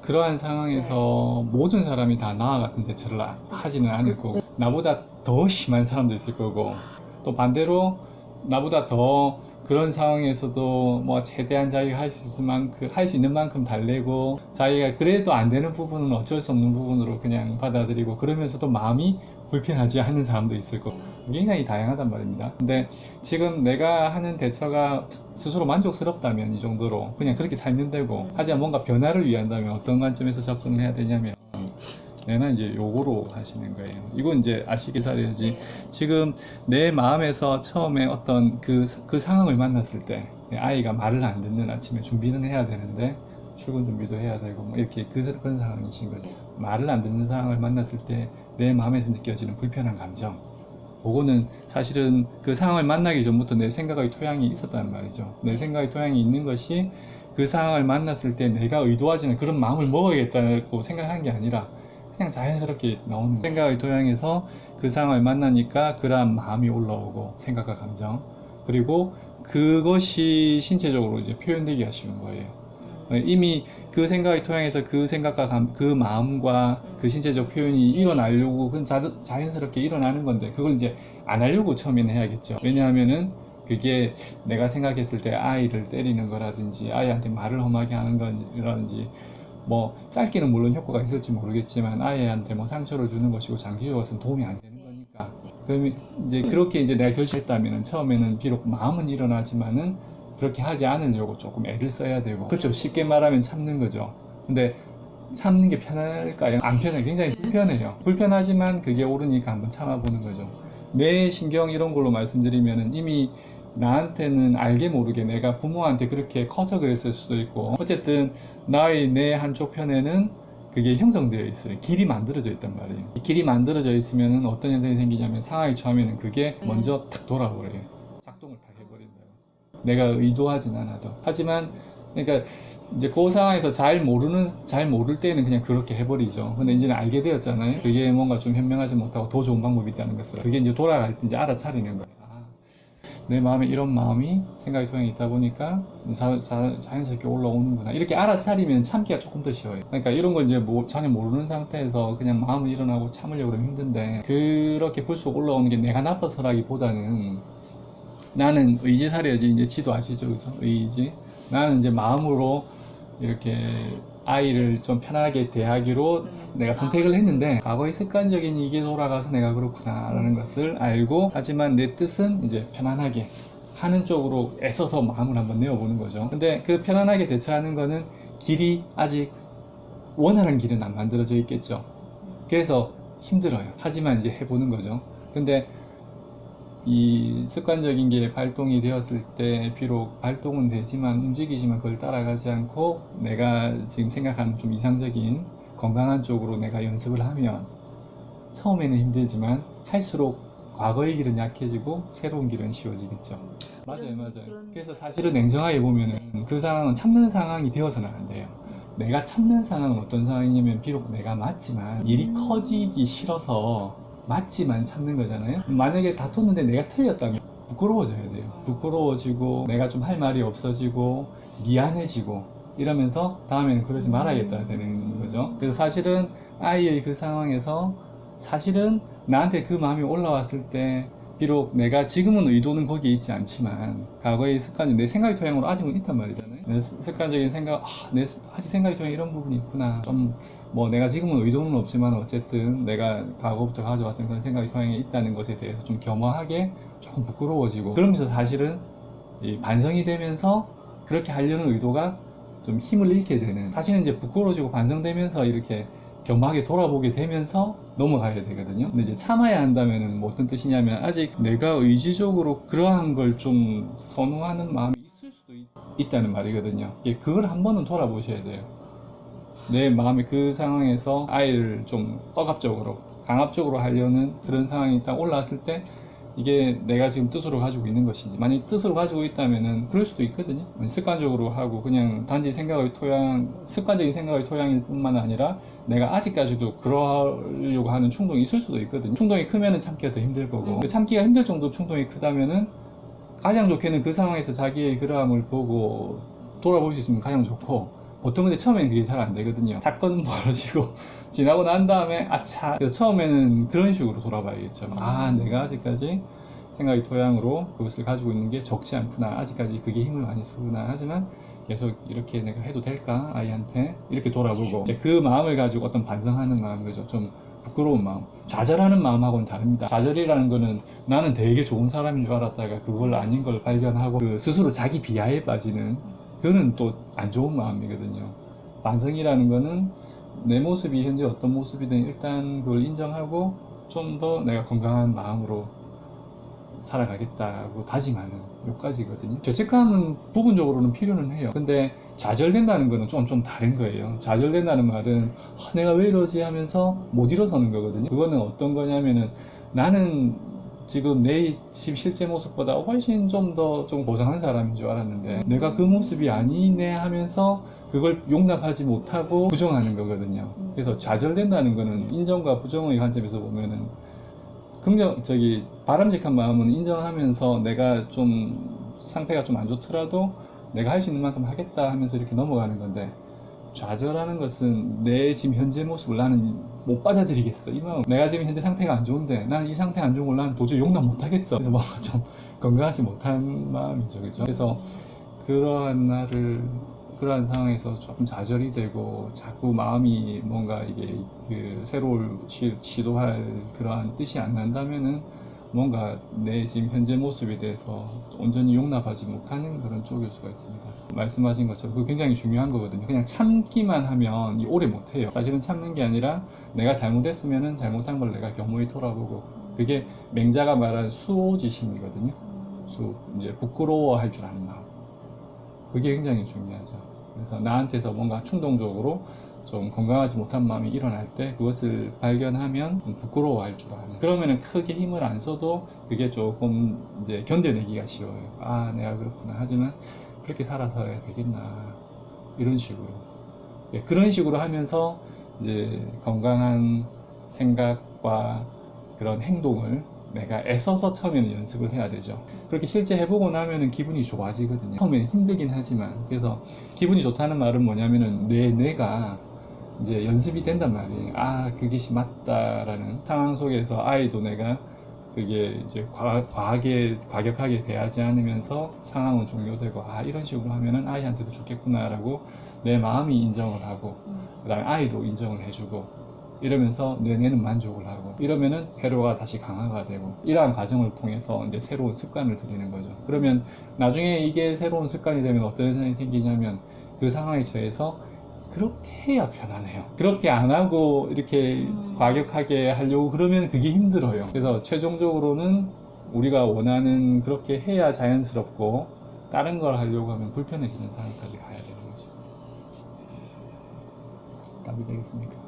그러한 상황에서 모든 사람이 다 나와 같은 대처를 하지는 않을 거고, 나보다 더 심한 사람도 있을 거고, 또 반대로 나보다 더 그런 상황에서도 뭐 최대한 자기가 할 수 있는 만큼 달래고, 자기가 그래도 안 되는 부분은 어쩔 수 없는 부분으로 그냥 받아들이고, 그러면서도 마음이 불편하지 않은 사람도 있을 거고, 굉장히 다양하단 말입니다. 근데 지금 내가 하는 대처가 스스로 만족스럽다면 이 정도로 그냥 그렇게 살면 되고, 하지만 뭔가 변화를 위한다면 어떤 관점에서 접근을 해야 되냐면, 내가 이제 요거로 하시는 거예요. 이건 이제 아시기 바라야지. 지금 내 마음에서 처음에 어떤 그 상황을 만났을 때, 아이가 말을 안 듣는, 아침에 준비는 해야 되는데 출근 준비도 해야 되고 뭐 이렇게 그런 상황이신 거죠. 말을 안 듣는 상황을 만났을 때 내 마음에서 느껴지는 불편한 감정, 그거는 사실은 그 상황을 만나기 전부터 내 생각의 토양이 있었다는 말이죠. 내 생각의 토양이 있는 것이 그 상황을 만났을 때 내가 의도하지는 그런 마음을 먹어야겠다고 생각한 게 아니라 그냥 자연스럽게 나오는 생각의 토양에서 그 상황을 만나니까 그러한 마음이 올라오고, 생각과 감정, 그리고 그것이 신체적으로 이제 표현되기 하시는 거예요. 이미 그 생각의 토양에서 그 생각과 그 마음과 그 신체적 표현이 일어나려고, 그건 자연스럽게 일어나는 건데, 그걸 이제 안 하려고 처음에는 해야겠죠. 왜냐하면은 그게 내가 생각했을 때 아이를 때리는 거라든지 아이한테 말을 험하게 하는 거라든지, 뭐 짧게는 물론 효과가 있을지 모르겠지만 아이한테 뭐 상처를 주는 것이고 장기적으로는 도움이 안 되는 거니까, 그러면 이제 그렇게 이제 내가 결심했다면은 처음에는 비록 마음은 일어나지만은 그렇게 하지 않으려고 조금 애를 써야 되고, 그렇죠. 쉽게 말하면 참는 거죠. 근데 참는 게 편할까요? 안 편해요. 굉장히 불편해요. 불편하지만 그게 옳으니까 한번 참아보는 거죠. 뇌 신경 이런 걸로 말씀드리면은 이미 나한테는 알게 모르게 내가 부모한테 그렇게 커서 그랬을 수도 있고, 어쨌든 나의 뇌 한쪽 편에는 그게 형성되어 있어요. 길이 만들어져 있단 말이에요. 이 길이 만들어져 있으면 어떤 현상이 생기냐면, 상황이 처음에는 그게 먼저 탁 돌아버려요. 작동을 탁 해버린다고. 내가 의도하진 않아도. 하지만 그러니까 이제 그 상황에서 잘 모를 때는 그냥 그렇게 해버리죠. 근데 이제는 알게 되었잖아요. 그게 뭔가 좀 현명하지 못하고 더 좋은 방법이 있다는 것을. 그게 이제 돌아갈 때 이제 알아차리는 거예요. 내 마음에 이런 마음이, 생각이 토양이 있다 보니까 자연스럽게 올라오는구나. 이렇게 알아차리면 참기가 조금 더 쉬워요. 그러니까 이런 걸 이제 전혀 모르는 상태에서 그냥 마음은 일어나고 참으려고 그러면 힘든데, 그렇게 불쑥 올라오는 게 내가 나빠서라기보다는, 나는 의지사려지, 이제 지도 아시죠? 그죠? 의지. 나는 이제 마음으로 이렇게 아이를 좀 편하게 대하기로 내가 선택을 했는데, 과거의 습관적인 이게 돌아가서 내가 그렇구나 라는 것을 알고, 하지만 내 뜻은 이제 편안하게 하는 쪽으로 애써서 마음을 한번 내어보는 거죠. 근데 그 편안하게 대처하는 거는 길이 아직 원하는 길은 안 만들어져 있겠죠. 그래서 힘들어요. 하지만 이제 해보는 거죠. 근데 이 습관적인 게 발동이 되었을 때 비록 발동은 되지만, 움직이지만 그걸 따라가지 않고 내가 지금 생각하는 좀 이상적인 건강한 쪽으로 내가 연습을 하면, 처음에는 힘들지만 할수록 과거의 길은 약해지고 새로운 길은 쉬워지겠죠. 맞아요. 그래서 사실은 냉정하게 보면은 그 상황은 참는 상황이 되어서는 안 돼요. 내가 참는 상황은 어떤 상황이냐면, 비록 내가 맞지만 일이 커지기 싫어서 맞지만 참는 거잖아요. 만약에 다퉜는데 내가 틀렸다면 부끄러워져야 돼요. 부끄러워지고 내가 좀 할 말이 없어지고 미안해지고 이러면서 다음에는 그러지 말아야겠다 되는 거죠. 그래서 사실은 아이의 그 상황에서, 사실은 나한테 그 마음이 올라왔을 때, 비록 내가 지금은 의도는 거기에 있지 않지만 과거의 습관이 내 생각의 토양으로 아직은 있단 말이잖아요. 내 습관적인 생각, 아직 생각의 토양에 이런 부분이 있구나. 좀 뭐 내가 지금은 의도는 없지만 어쨌든 내가 과거부터 가져왔던 그런 생각의 토양에 있다는 것에 대해서 좀 겸허하게 조금 부끄러워지고, 그러면서 사실은 이 반성이 되면서 그렇게 하려는 의도가 좀 힘을 잃게 되는, 사실은 이제 부끄러워지고 반성되면서 이렇게 겸허하게 돌아보게 되면서 넘어가야 되거든요. 근데 이제 참아야 한다면은 뭐 어떤 뜻이냐면, 아직 내가 의지적으로 그러한 걸 좀 선호하는 마음이 있을 수도 있다는 말이거든요. 그걸 한 번은 돌아보셔야 돼요. 내 마음이 그 상황에서 아이를 좀 억압적으로, 강압적으로 하려는 그런 상황이 딱 올라왔을 때, 이게 내가 지금 뜻으로 가지고 있는 것인지, 만약 뜻으로 가지고 있다면은 그럴 수도 있거든요. 습관적으로 하고 그냥 단지 생각의 토양, 습관적인 생각의 토양일 뿐만 아니라 내가 아직까지도 그러려고 하는 충동이 있을 수도 있거든요. 충동이 크면은 참기가 더 힘들 거고, 참기가 힘들 정도 충동이 크다면은 가장 좋게는 그 상황에서 자기의 그러함을 보고 돌아볼 수 있으면 가장 좋고, 보통 근데 처음에는 그게 잘 안 되거든요. 사건은 벌어지고 지나고 난 다음에 아차. 그래서 처음에는 그런 식으로 돌아봐야겠죠. 아, 내가 아직까지 생각의 토양으로 그것을 가지고 있는 게 적지 않구나. 아직까지 그게 힘을 많이 쓰구나. 하지만 계속 이렇게 내가 해도 될까? 아이한테 이렇게 돌아보고 그 마음을 가지고 어떤 반성하는 마음, 그죠? 좀 부끄러운 마음, 좌절하는 마음하고는 다릅니다. 좌절이라는 거는 나는 되게 좋은 사람인 줄 알았다가 그걸 아닌 걸 발견하고 그 스스로 자기 비하에 빠지는, 그거는 또 안 좋은 마음이거든요. 반성이라는 거는 내 모습이 현재 어떤 모습이든 일단 그걸 인정하고 좀 더 내가 건강한 마음으로 살아가겠다고 다짐하는 요까지거든요. 죄책감은 부분적으로는 필요는 해요. 근데 좌절된다는 거는 좀 다른 거예요. 좌절된다는 말은 내가 왜 이러지 하면서 못 일어서는 거거든요. 그거는 어떤 거냐면은 나는 지금 내 실제 모습보다 훨씬 좀 더 좀 고상한 사람인 줄 알았는데 내가 그 모습이 아니네 하면서 그걸 용납하지 못하고 부정하는 거거든요. 그래서 좌절된다는 거는 인정과 부정의 관점에서 보면은 바람직한 마음은 인정하면서 내가 좀 상태가 좀 안 좋더라도 내가 할 수 있는 만큼 하겠다 하면서 이렇게 넘어가는 건데, 좌절하는 것은 내 지금 현재 모습을 나는 못 받아들이겠어. 이 마음. 내가 지금 현재 상태가 안 좋은데 나는 이 상태 안 좋은 걸 나는 도저히 용납 못 하겠어. 그래서 뭔가 좀 건강하지 못한 마음이죠. 그죠? 그래서 그러한 상황에서 조금 좌절이 되고 자꾸 마음이 뭔가 이게 그 새로운 시도할 그러한 뜻이 안 난다면은 뭔가 내 지금 현재 모습에 대해서 온전히 용납하지 못하는 그런 쪽일 수가 있습니다. 말씀하신 것처럼 그거 굉장히 중요한 거거든요. 그냥 참기만 하면 오래 못해요. 사실은 참는 게 아니라 내가 잘못했으면은 잘못한 걸 내가 겸허히 돌아보고, 그게 맹자가 말하는 수오지심이거든요. 이제 부끄러워할 줄 아는 마음. 그게 굉장히 중요하죠. 그래서 나한테서 뭔가 충동적으로 좀 건강하지 못한 마음이 일어날 때 그것을 발견하면 좀 부끄러워할 줄 아는, 그러면은 크게 힘을 안 써도 그게 조금 이제 견뎌내기가 쉬워요. 아, 내가 그렇구나. 하지만 그렇게 살아서야 되겠나, 이런 식으로. 그런 식으로 하면서 이제 건강한 생각과 그런 행동을 내가 애써서 처음에는 연습을 해야 되죠. 그렇게 실제 해보고 나면은 기분이 좋아지거든요. 처음에는 힘들긴 하지만. 그래서 기분이 좋다는 말은 뭐냐면은 뇌가 이제 연습이 된단 말이에요. 아, 그것이 맞다라는 상황 속에서 아이도 내가 그게 이제 과격하게 대하지 않으면서 상황은 종료되고, 아, 이런 식으로 하면은 아이한테도 좋겠구나라고 내 마음이 인정을 하고, 그 다음에 아이도 인정을 해주고, 이러면서 뇌는 만족을 하고, 이러면은 회로가 다시 강화가 되고, 이러한 과정을 통해서 이제 새로운 습관을 들이는 거죠. 그러면 나중에 이게 새로운 습관이 되면 어떤 현상이 생기냐면 그 상황에 처해서 그렇게 해야 편안해요. 그렇게 안 하고 이렇게 과격하게 하려고 그러면 그게 힘들어요. 그래서 최종적으로는 우리가 원하는 그렇게 해야 자연스럽고, 다른 걸 하려고 하면 불편해지는 상황까지 가야 되는 거죠. 답이 되겠습니까?